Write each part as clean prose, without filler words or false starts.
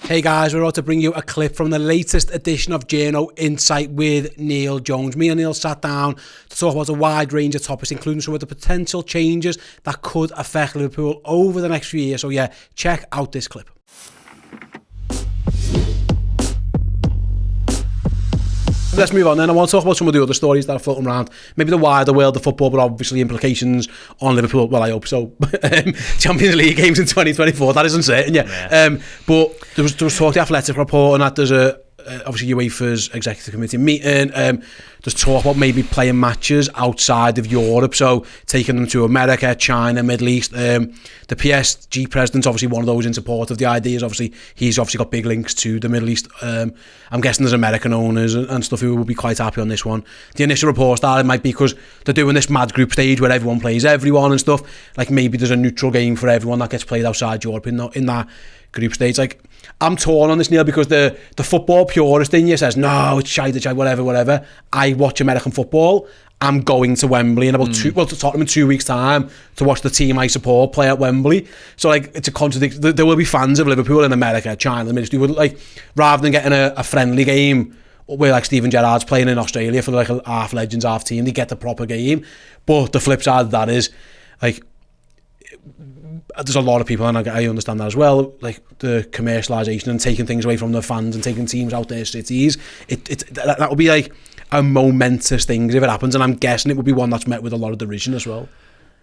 Hey guys, we're about to bring you a clip from the latest edition of Journo Insight with Neil Jones. Me and Neil sat down to talk about a wide range of topics, including some of the potential changes that could affect Liverpool over the next few years. So yeah, check out this clip. Let's move on then. I want to talk about some of the other stories that are floating around. Maybe the wider world of football, but obviously implications on Liverpool. Well, I hope so. Champions League games in 2024, that is uncertain yet. Yeah. But there was talk, the Athletic report, and that there's obviously UEFA's executive committee meeting. There's talk about maybe playing matches outside of Europe, so taking them to America, China, Middle East. The PSG president's obviously one of those in support of the ideas. Obviously, he's obviously got big links to the Middle East. I'm guessing there's American owners and stuff who will be quite happy on this one. The initial report started might be because they're doing this mad group stage where everyone plays everyone and stuff. Like maybe there's a neutral game for everyone that gets played outside Europe in that group stage. Like, I'm torn on this, Neil, because the football purist in you says, no, it's shite, whatever. I watch American football. I'm going to Wembley in about to Tottenham in 2 weeks' time to watch the team I support play at Wembley. So, like, it's a contradiction. There will be fans of Liverpool in America, China, the Middle East. Like, rather than getting a friendly game where, like, Steven Gerrard's playing in Australia for, like, a half legends, half team, they get the proper game. But the flip side of that is, like, there's a lot of people, and I understand that as well, like the commercialisation and taking things away from the fans and taking teams out their cities. That would be like a momentous thing if it happens, and I'm guessing it would be one that's met with a lot of derision as well.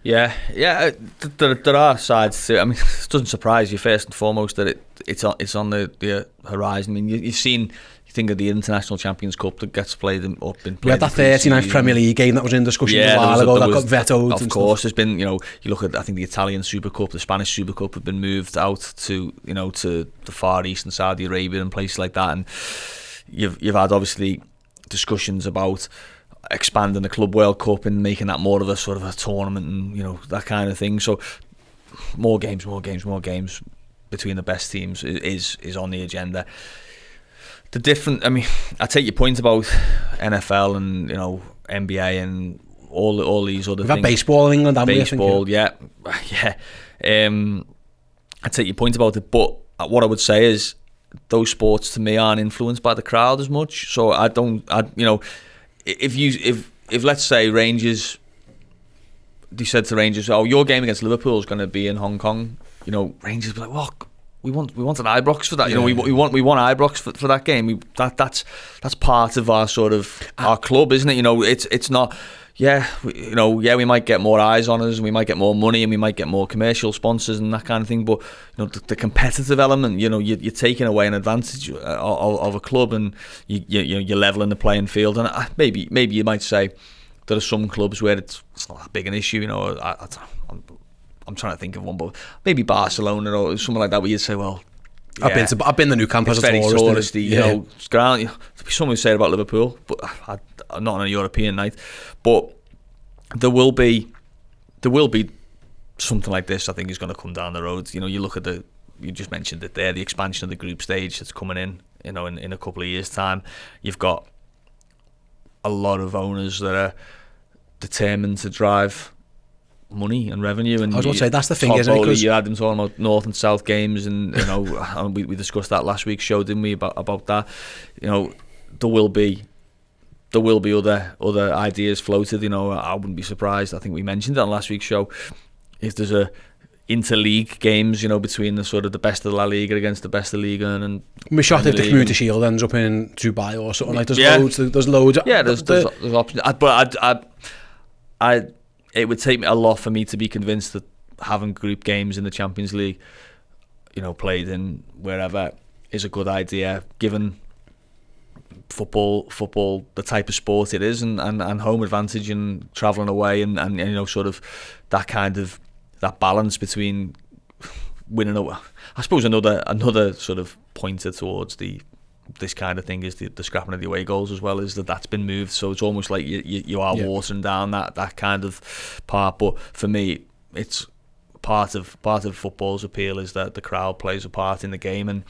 Yeah, there are sides to it. I mean, it doesn't surprise you first and foremost that it's on the horizon. I mean, you've seen. Think of the International Champions Cup that gets played up in. We had that 39th Premier League game that was in discussion a while ago that got vetoed. Of course, there's been, you look at, I think the Italian Super Cup, the Spanish Super Cup have been moved out to, to the Far East and Saudi Arabia and places like that, and you've had obviously discussions about expanding the Club World Cup and making that more of a sort of a tournament and that kind of thing. So more games between the best teams is on the agenda. I take your point about NFL and NBA and all these other things. We've had baseball in England, haven't we? Baseball, yeah. I take your point about it, but what I would say is those sports to me aren't influenced by the crowd as much. So if let's say Rangers, they said to Rangers, "Oh, your game against Liverpool is going to be in Hong Kong," Rangers would be like, "Well, we want an Ibrox for that. We want Ibrox for that game. That's part of our sort of our club, isn't it? It's not. We might get more eyes on us, and we might get more money, and we might get more commercial sponsors and that kind of thing. But the competitive element, you're taking away an advantage of a club, and you're leveling the playing field. And maybe you might say there are some clubs where it's not that big an issue. I'm trying to think of one, but maybe Barcelona or something like that, where you'd say, well, yeah, I've been the new camp as a very touristy, it's grand. There'll be something to say about Liverpool, but not on a European night. But there will be something like this. I think is going to come down the road. You look at you just mentioned it there, the expansion of the group stage that's coming in. In a couple of years' time, you've got a lot of owners that are determined to drive money and revenue, and I was going to say that's the thing, isn't it? Because you had them talking about North and South games, and and we discussed that last week's show, didn't we? About that, there will be other ideas floated. I wouldn't be surprised. I think we mentioned it on last week's show. If there's a interleague games, between the sort of the best of La Liga against the best of Liga, and we're shocked if the Community Shield ends up in Dubai or something like. There's loads. Yeah, there's options. But it would take me a lot for me to be convinced that having group games in the Champions League, played in wherever, is a good idea, given football, the type of sport it is, and home advantage and travelling away, and sort of that kind of that balance between winning. I suppose another sort of pointer towards this kind of thing is the scrapping of the away goals as well, is that's been moved, so it's almost like you are watering down that kind of part. But for me, it's part of football's appeal is that the crowd plays a part in the game, and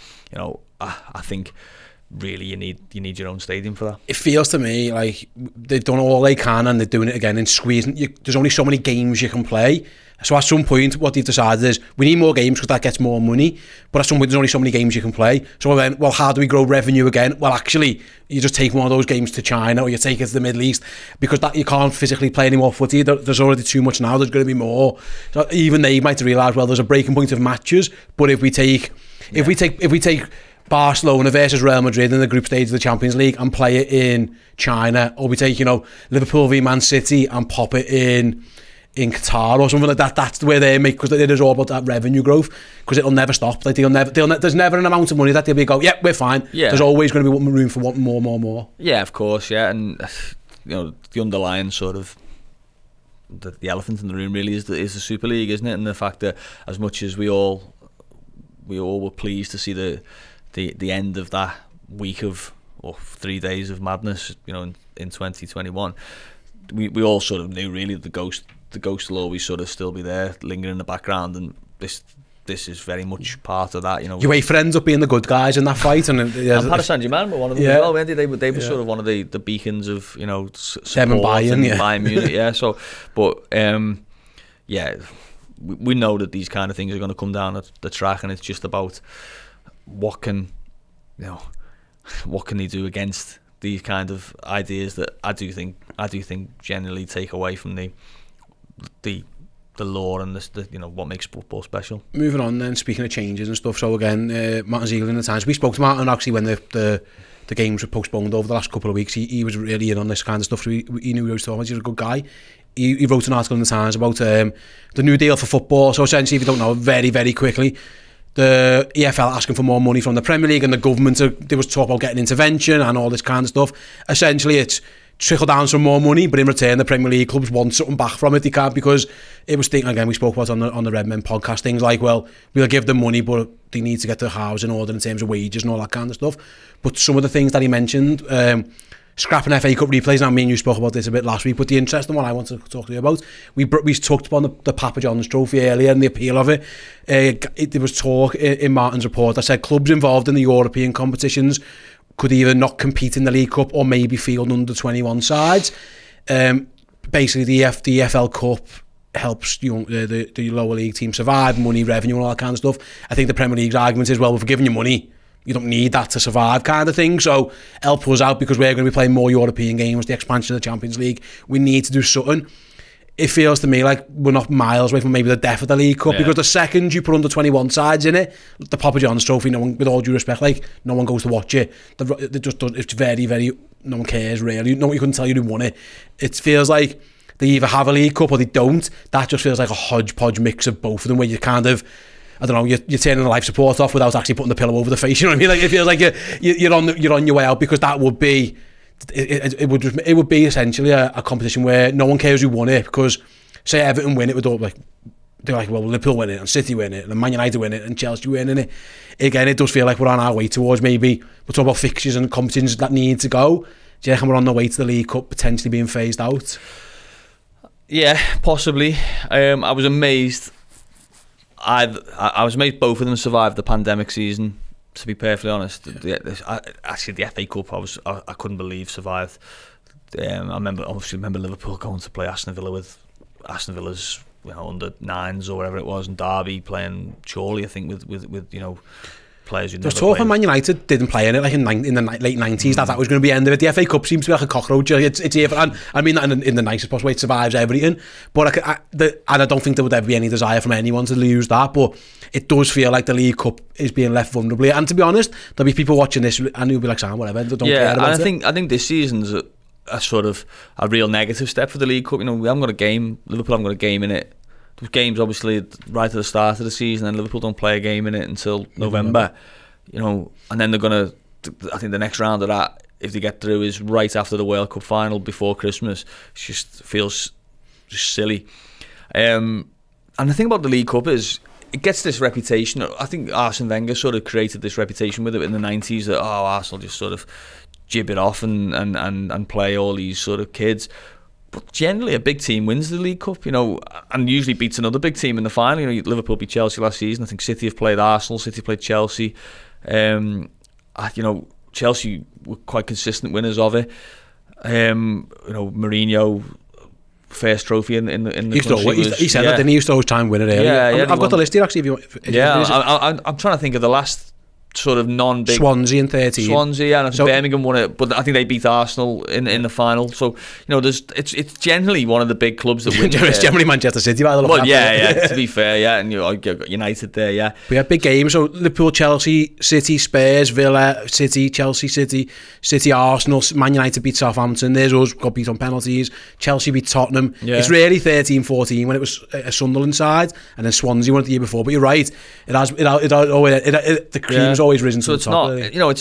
I think really you need your own stadium for that. It feels to me like they've done all they can and they're doing it again and squeezing. There's only so many games you can play. So at some point, what they've decided is we need more games because that gets more money. But at some point, there's only so many games you can play. So then, well, how do we grow revenue again? Well, actually, you just take one of those games to China or you take it to the Middle East because that you can't physically play any more footy. There's already too much now. There's going to be more. So even they might realise, well, there's a breaking point of matches. But if we take Barcelona versus Real Madrid in the group stage of the Champions League and play it in China, or we take, Liverpool v Man City and pop it in Qatar or something like that, that's the way they make, because it is all about that revenue growth, because it'll never stop. Like there's never an amount of money that they'll be yeah, we're fine. Yeah. There's always going to be room for wanting more. Yeah, of course, yeah. And the underlying sort of the elephant in the room really is the Super League, isn't it? And the fact that as much as we all were pleased to see the end of that week of, or 3 days of madness, in 2021, we all sort of knew really the ghost will always sort of still be there, lingering in the background, and this is very much part of that. UEFA ends up being the good guys in that fight, and Paris Saint-Germain were one of them as well, weren't they? They were sort of one of the beacons of support and Bayern Munich, yeah. So, but we know that these kind of things are going to come down the track, and it's just about what can they do against these kind of ideas that I do think generally take away from the law and what makes football special. Moving on then, speaking of changes and stuff, so again, Martin Ziegler in the Times, we spoke to Martin actually when the games were postponed over the last couple of weeks. He was really in on this kind of stuff, so he knew he was talking about. He was a good guy. He wrote an article in the Times about the new deal for football. So essentially, if you don't know, very, very quickly, the EFL asking for more money from the Premier League, and the government, there was talk about getting intervention and all this kind of stuff. Essentially, it's trickle down some more money, but in return, the Premier League clubs want something back from it. They can't, because it was thinking, again, we spoke about on the Redmen podcast, things like, well, we'll give them money, but they need to get their house in order in terms of wages and all that kind of stuff. But some of the things that he mentioned, scrapping FA Cup replays. Now, me and you spoke about this a bit last week, but the interesting one I want to talk to you about, we talked upon the Papa John's Trophy earlier and the appeal of it. There was talk in Martin's report that said clubs involved in the European competitions could either not compete in the League Cup or maybe field under 21 sides. Basically, the EFL Cup helps the lower league team survive, money, revenue, and all that kind of stuff. I think the Premier League's argument is, well, we're giving you money, you don't need that to survive, kind of thing. So help us out, because we're going to be playing more European games, the expansion of the Champions League. We need to do something. It feels to me like we're not miles away from maybe the death of the League Cup, because the second you put under 21 sides in it, the Papa John's Trophy, no one, with all due respect, like, no one goes to watch it. It's very, very, no one cares really. You couldn't tell you who won it. It feels like they either have a League Cup or they don't. That just feels like a hodgepodge mix of both of them, where you kind of, I don't know, you're turning the life support off without actually putting the pillow over the face. You know what I mean? Like, it feels like you're on your way out, because that would be. It would be essentially a competition where no one cares who won it, because say Everton win it, would all like, they're like, well, Liverpool win it and City win it and Man United win it and Chelsea win it. Again, it does feel like we're on our way towards, maybe we're talking about fixtures and competitions that need to go. Do you reckon we're on the way to the League Cup potentially being phased out? Yeah, possibly. I was amazed. I was amazed both of them survived the pandemic season. To be perfectly honest, actually the FA Cup, I couldn't believe survived. I remember Liverpool going to play Aston Villa with Aston Villa's under nines or whatever it was, and Derby playing Chorley, I think, with players who never played. Talk when Man United didn't play in it, like in the late 90s, that was going to be the end of it. The FA Cup seems to be like a cockroach. It's here, and I mean that in the nicest possible way. It survives everything, but I don't think there would ever be any desire from anyone to lose that. But it does feel like the League Cup is being left vulnerably. And to be honest, there'll be people watching this and who'll be like, "Sam, whatever." They don't care about it. I think this season's a sort of a real negative step for the League Cup. We haven't got a game. Liverpool haven't got a game in it. Those games obviously right at the start of the season, and Liverpool don't play a game in it until November. And then they're going to, I think the next round of that, if they get through, is right after the World Cup final before Christmas. It just feels just silly. And the thing about the League Cup is, it gets this reputation. I think Arsene Wenger sort of created this reputation with it in the 90s, that Arsenal just sort of jib it off and play all these sort of kids. But generally, a big team wins the League Cup, and usually beats another big team in the final. Liverpool beat Chelsea last season. I think City have played Arsenal. City played Chelsea. Chelsea were quite consistent winners of it. Mourinho, first trophy in the country. He said that, didn't he? He used to always try and win it early. I've got the list here actually. I'm trying to think of the last sort of non-big. Swansea in 13. Swansea, and I think Birmingham won it, but I think they beat Arsenal in the final. So it's generally one of the big clubs that win. It's generally Manchester City by the look. Well, yeah. To be fair, and you got United there, yeah. We had big games. So Liverpool, Chelsea, City, Spurs, Villa, City, Chelsea, City, Arsenal, Man United beat Southampton. There's us, got beat on penalties. Chelsea beat Tottenham. Yeah. It's really 13-14 when it was a Sunderland side, and then Swansea won it the year before. But you're right, the cream's always risen to the top. Not, really.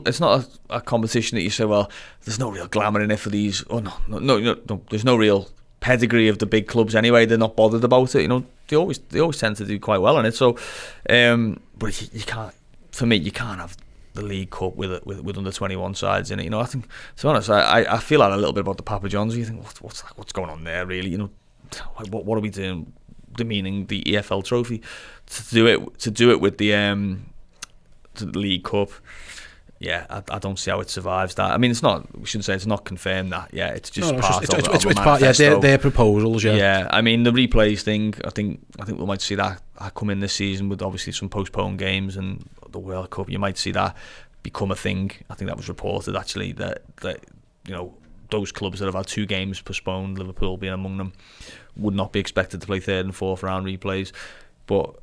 it's not a competition that you say, well, there's no real glamour in it for these. Oh no, there's no real pedigree of the big clubs anyway. They're not bothered about it. They always tend to do quite well in it. So, but you can't. For me, you can't have the League Cup with under 21 sides in it. I think, to be honest, I feel like a little bit about the Papa Johns. You think, what's going on there, really? What are we doing? Demeaning the EFL trophy to do it with the League Cup. Yeah, I don't see how it survives that. I mean, it's not. We shouldn't say it's not confirmed that. Yeah, it's just part of a manifesto. Yeah, their proposals. Yeah. Yeah, I mean the replays thing. I think we might see that come in this season with obviously some postponed games and the World Cup. You might see that become a thing. I think that was reported actually that those clubs that have had 2 games postponed, Liverpool being among them, would not be expected to play 3rd and 4th round replays. But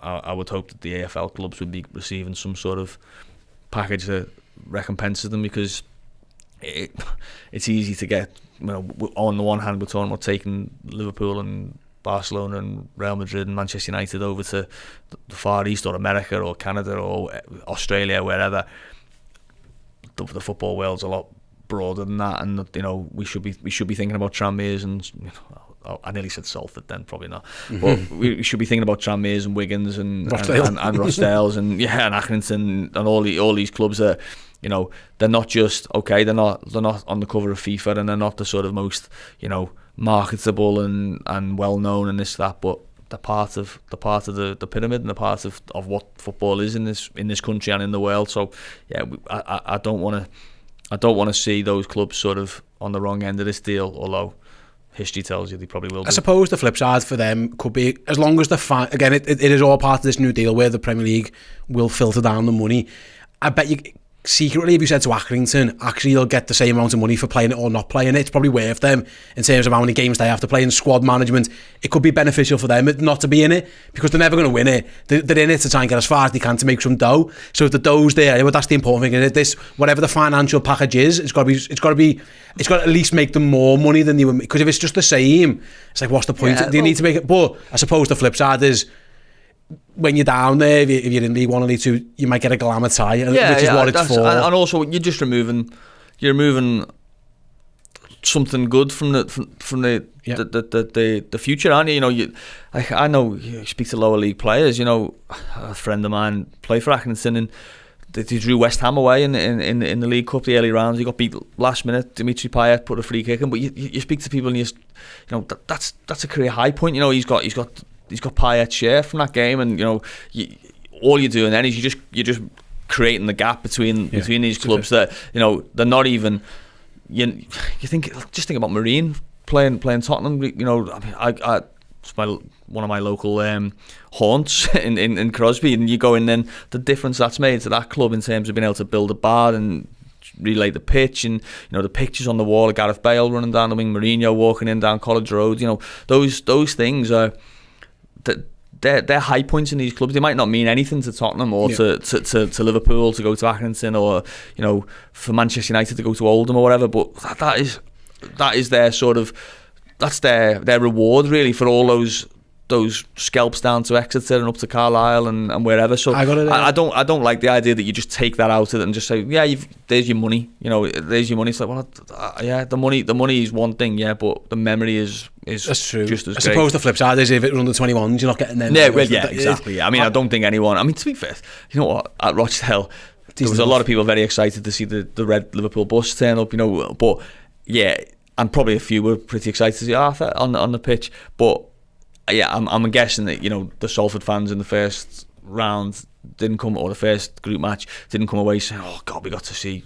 I would hope that the AFL clubs would be receiving some sort of package that recompenses them, because it's easy to get. On the one hand, we're talking about taking Liverpool and Barcelona and Real Madrid and Manchester United over to the Far East or America or Canada or Australia, wherever. The football world's a lot broader than that, and we should be thinking about Tranmere's and. I nearly said Salford then, probably not. But we should be thinking about Tranmere's and Wigan's and Rochdale's and Accrington and all these clubs that they're not just they're not on the cover of FIFA, and they're not the sort of most marketable and well known and this that, but they're part of the pyramid and the part of what football is in this country and in the world. So yeah, I don't want to see those clubs sort of on the wrong end of this deal, although history tells you they probably will be. I suppose the flip side for them could be, as long as they're fine, again, it is all part of this new deal where the Premier League will filter down the money. I bet you secretly, if you said to Accrington, actually you'll get the same amount of money for playing it or not playing it, it's probably worth them in terms of how many games they have to play and squad management. It could be beneficial for them not to be in it, because they're never going to win it. They're in it to try and get as far as they can to make some dough. So if the dough's there, that's the important thing. This, whatever the financial package is, it's got to at least make them more money than they would. Because if it's just the same, it's like, what's the point? They need to make it. But I suppose the flip side is, when you're down there, if you're in League 1 or League 2, you might get a glamour tie, which is what it's for. And also, you're removing something good from the future, aren't you? I know you speak to lower league players. A friend of mine played for Accrington and they drew West Ham away in the League Cup, the early rounds. He got beat last minute. Dimitri Payet put a free kick in, but you speak to people and that's a career high point. He's got Payet's share from that game, and all you're doing then is you're just creating the gap between these clubs that they're not even. You think about Marine playing Tottenham. It's one of my local haunts in Crosby, and you go in, then the difference that's made to that club in terms of being able to build a bar and relay the pitch, and the pictures on the wall of Gareth Bale running down the wing, Mourinho walking in down College Road. Those things are. They're high points in these clubs. They might not mean anything to Tottenham or to Liverpool to go to Accrington, or for Manchester United to go to Oldham or whatever. But that is their sort of, that's their reward really for all those scalps down to Exeter and up to Carlisle and wherever. So I don't like the idea that you just take that out of it and just say, there's your money. There's your money. It's like, well, the money is one thing, but the memory is that's true. Just as I great. suppose the flip side is if it was under 21s, you're not getting them. Exactly. I mean, I don't think anyone. I mean, to be fair, you know what? At Rochdale, there was a lot of people very excited to see the red Liverpool bus turn up. But and probably a few were pretty excited to see Arthur on the pitch. But I'm guessing that the Salford fans in the first round didn't come, or the first group match, didn't come away saying, oh God, we got to see,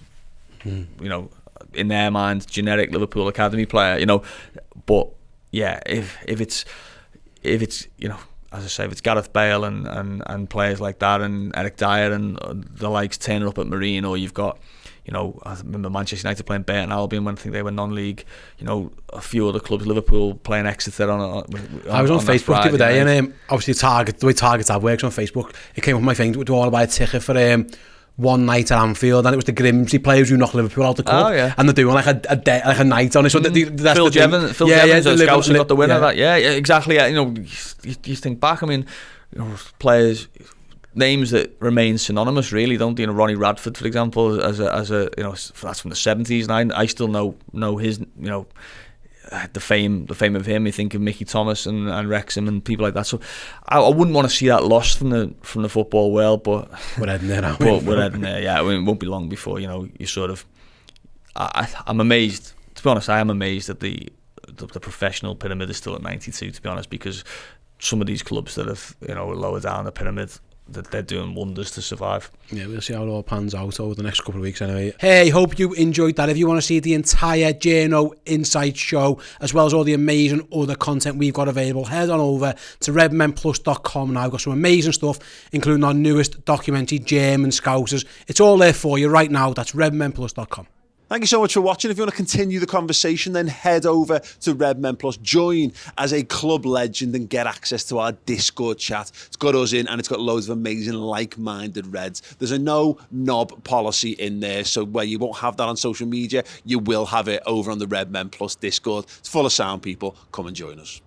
you know, in their mind, generic Liverpool academy player, you know. But yeah, if it's you know, as I say, if it's Gareth Bale and players like that, and Eric Dyer and the likes turning up at Marine, or you've got, you know, I remember Manchester United playing Burton Albion when I think they were non-league. You know, a few other clubs, Liverpool playing Exeter on I was on Facebook the other day, and obviously the way Target Tab works on Facebook, it came up on my thing to all buy a ticket for one night at Anfield, and it was the Grimsby players who knocked Liverpool out the cup, and they're doing like a night on it. So that's Phil Jevons, Scouser got the winner. Yeah. Yeah, exactly. Yeah, you know, you think back. I mean, you know, players, names that remain synonymous, really, don't they? You know, Ronnie Radford, for example, as a you know, that's from the 70s, and I still know his, you know, the fame of him. You think of Mickey Thomas and Wrexham and people like that. So I wouldn't want to see that lost from the football world, but we're heading there now. We're heading there. Yeah, I mean, it won't be long before, you know, you sort of. I'm amazed. To be honest, I am amazed that the professional pyramid is still at 92. To be honest, because some of these clubs that have, you know, lower down the pyramid, that they're doing wonders to survive. Yeah, we'll see how it all pans out over the next couple of weeks anyway. Hey, hope you enjoyed that. If you want to see the entire Journo Insight show, as well as all the amazing other content we've got available, head on over to redmenplus.com now. We've got some amazing stuff, including our newest documentary, German Scousers. It's all there for you right now. That's redmenplus.com. Thank you so much for watching. If you want to continue the conversation, then head over to Redmen Plus. Join as a club legend and get access to our Discord chat. It's got us in, and it's got loads of amazing like-minded Reds. There's a no knob policy in there, so where you won't have that on social media, you will have it over on the Redmen Plus Discord. It's full of sound people. Come and join us.